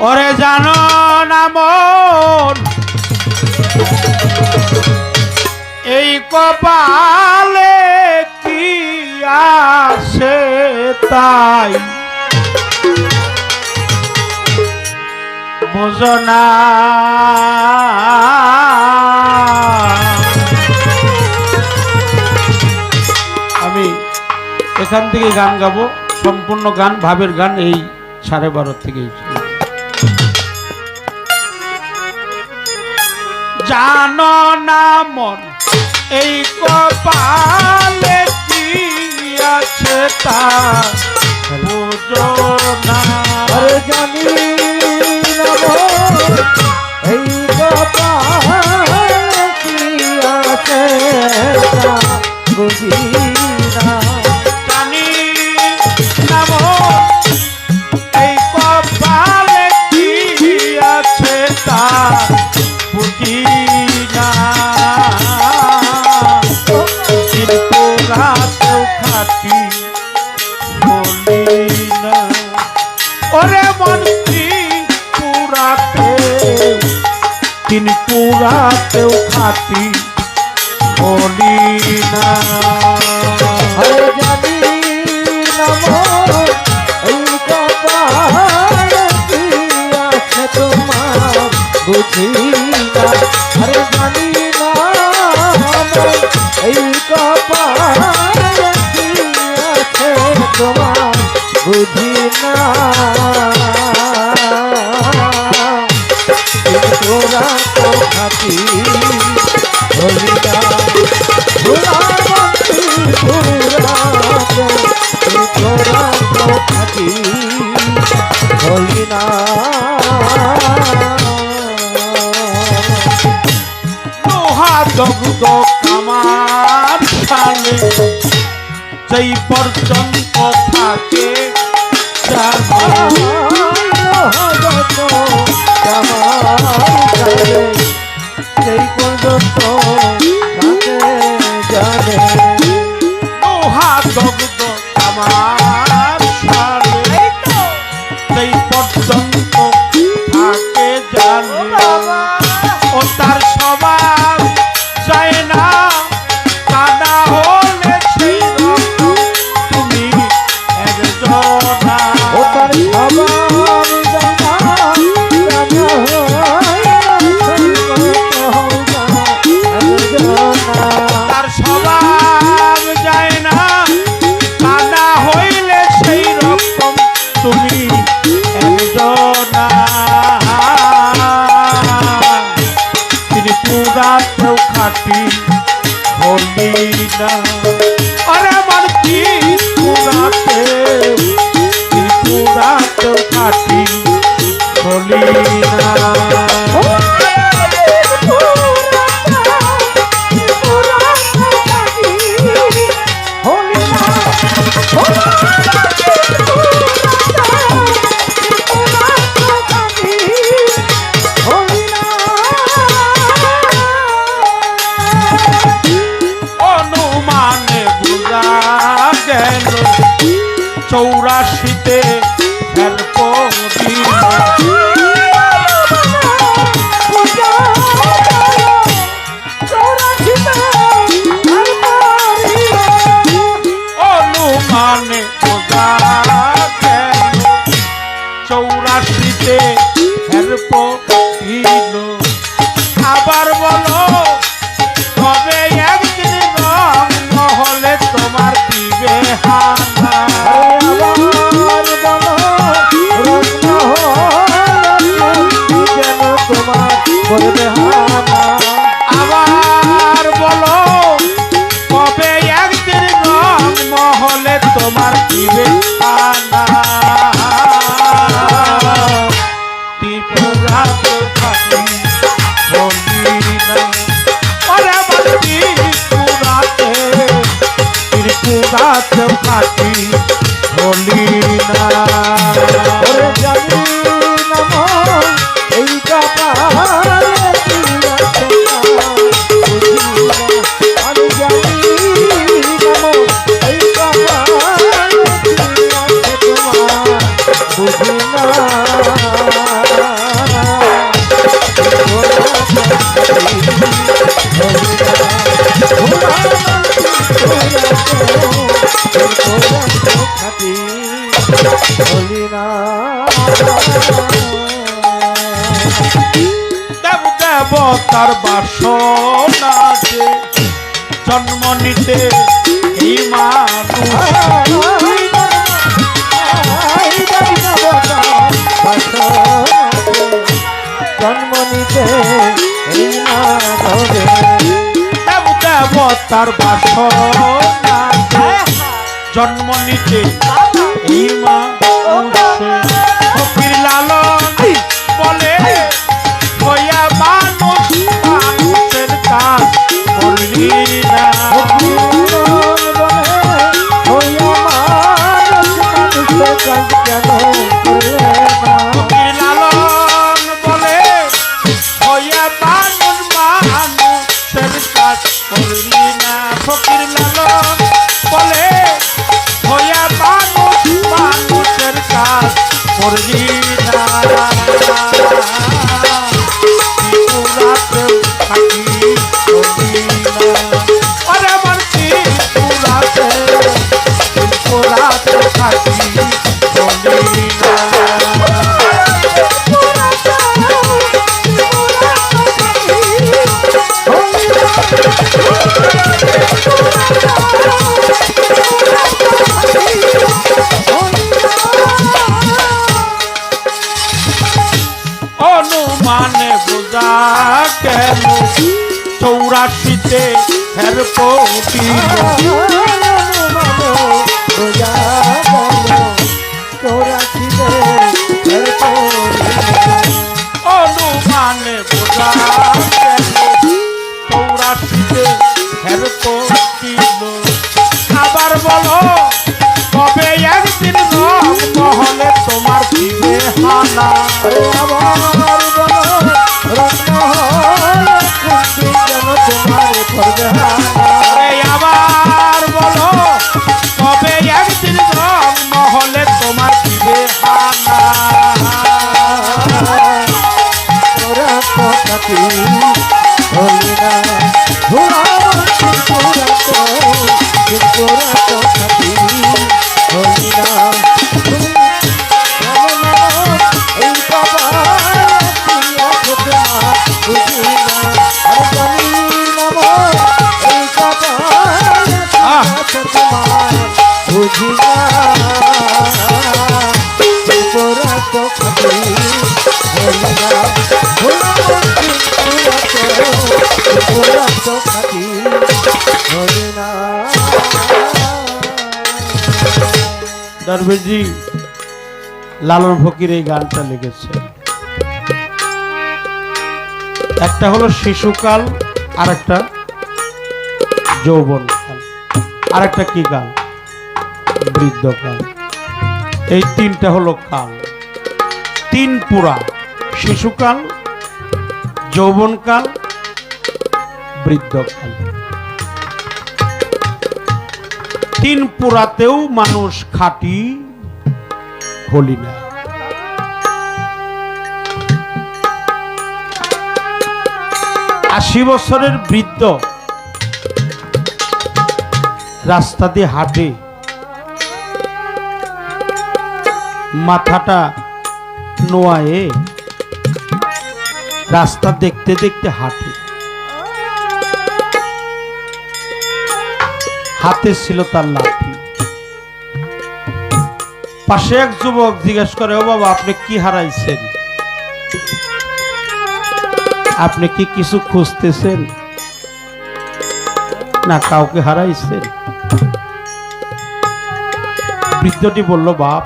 ওরে জানো না মন এই কপালে কি আছে তাই বুঝো না। আমি এখান থেকে গান গাবো, সম্পূর্ণ গান ভাবের গান, এই 12:30 থেকেই। জানো না মন এই কপালে কি আছে তা বুঝো না। আরে জানি না মন এই কপালে কি আছে তা বুঝি না। জানি না মন এই কপালে কি আছে তা বুঝি না। কিন্তু রাতেও খাটি বলি না। ওরে মন কি পুরাতে কিন্তু রাতেও খাটি বলি না। আরে জানি না মন এই কপালে কি আছে তোমার বুঝি না। আরে জানি না মন এই কপালে কি আছে তোমার বুঝি না। তোরা তো খাতি হলি না তোরা তো খাতি হলি না। লোহা দগ্ধ কামার সালে যেই পর্যন্ত থাকে সেই পর্যন্ত জানে লোহা দগ্ধ কামার সালে যেই পর্যন্ত থাকে জানে ও তার স্বভাব যায় না কানা হলে সেই রকম তুমি একজনা। ও তার স্বভাব তার স্বভাব যায় না কানা হইলে সেই রকম তুমি একজনা। তিনি পুরাতেও খাটি হলি না। আরে আমার কি পুরাতেও তিনি পুরাতেও খাটি হলি না। অনুমানে বুঝা গেল 84তে অনুমানে বোঝা গেল 84তে হেল্প দিল। আবার বলো তবে একদিন রং মহলে তোমার দিবে হানা। আবার বলো কবে একদিন রং মহলে তোমার দিবে হানা। ত্রিপুরা তো থাকি হলি না দেব দেবতার বাসনা যে জন্ম নিতে এই মানুষ জন্ম নিতে এই মানবে দেব দেবতার বাসনা যে জন্ম নিতে এই মানুষে ফকির লালন বলে হইয়া মানুষ মানুষের কাজ করলি না ফকির লালন বলে হইয়া মানুষ মানুষের কাজ করলি না ফকির লালন বলে হইয়া মানুষ মানুষের কাজ করলি না ত্রিপুরাতেও থাকি করলি না ওরে আমার ত্রিপুরাতে থাকি করলি না অনুমানে বোঝা কেন 84তে হের কোটি অনুমানে বোঝা কেন 84তে হের কোটি আবার বলো কবে একদিন রং মহলে তোমার দিবে হানা আবার বলো কবে একদিন রং মহলে তোমার দিবে হানা দরবেশজি লালন ফকির এই গানটা লিখেছে একটা হলো শিশুকাল আর একটা যৌবনকাল আর একটা কি কাল বৃদ্ধকাল এই তিনটা হলো কাল তিন পুরা শিশুকাল যৌবনকাল বৃদ্ধকাল তিন পুরাতেও মানুষ খাঁটি হলি না আশি বছরের বৃদ্ধ রাস্তা দিয়ে হাঁটে মাথাটা নোয়ায়ে রাস্তা দেখতে দেখতে হাঁটে হাতে ছিল তার লাঠি পাশে এক যুবক জিজ্ঞেস করে ও বাবা আপনি কি হারাইছেন আপনি কি কিছু খুঁজতেছেন না কাউকে হারাইছেন বৃদ্ধটি বলল বাপ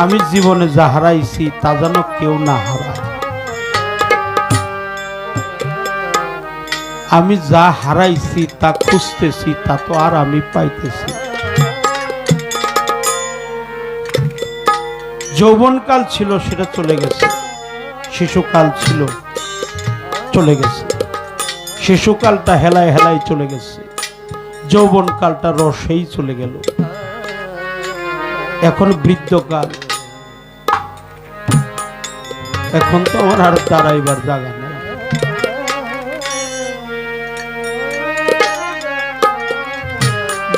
আমি জীবনে যা হারাইছি তা যেন কেউ না হারায় আমি যা হারাইছি তা খুঁজতেছি তা তো আর আমি পাইতেছি যৌবনকাল ছিল সেটা চলে গেছে শিশুকাল ছিল চলে গেছে শিশুকালটা হেলায় হেলায় চলে গেছে যৌবনকালটা রসেই চলে গেল এখন বৃদ্ধকাল এখন তো আমার আর দাঁড়াইবার জায়গা নেই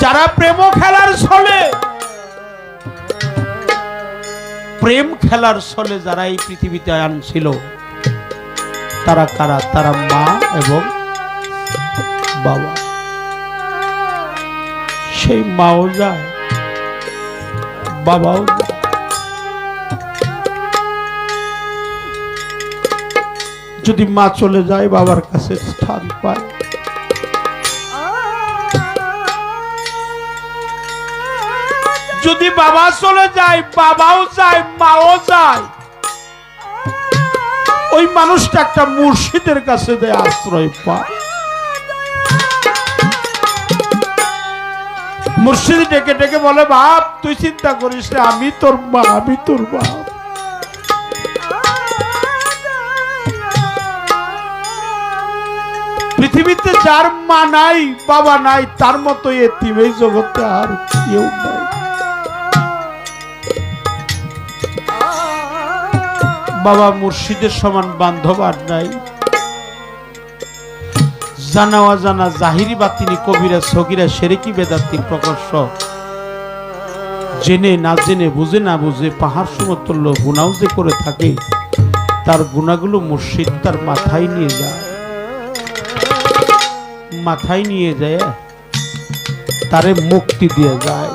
যারা প্রেম খেলার ছলে প্রেম খেলার ছলে যারা এই পৃথিবীতে আনছিল তারা কারা? তারা মা এবং বাবা। সেই মাও যায়, বাবাও যায়। যদি মা চলে যায় বাবার কাছে স্থান পায়, যদি বাবা চলে যায় বাবাও যায়, মাও যায়। ওই মানুষটা একটা মুর্শিদের কাছে দেয় আশ্রয় পায়। মুর্শিদ ডেকে ডেকে বলে, বাপ তুই চিন্তা করিস না, আমি তোর মা, আমি তোর বাপ। পৃথিবীতে যার মা নাই বাবা নাই তার মতো এতিম এই জগতে আর কেউ নাই। বাবা মুর্শিদের সমান বান্ধব আর নাই। জানা অজানা জাহিরি বাতিনি কবিরা সগিরা সেরেকি বেদাতির প্রকর্ষ জেনে না জেনে বুঝে না বুঝে পাহাড় সমতুল্য গুনাও যে করে থাকে, তার গুণাগুলো মুর্শিদ তার মাথায় নিয়ে যায়, মাথায় নিয়ে যায়, তারে মুক্তি দিয়ে যায়।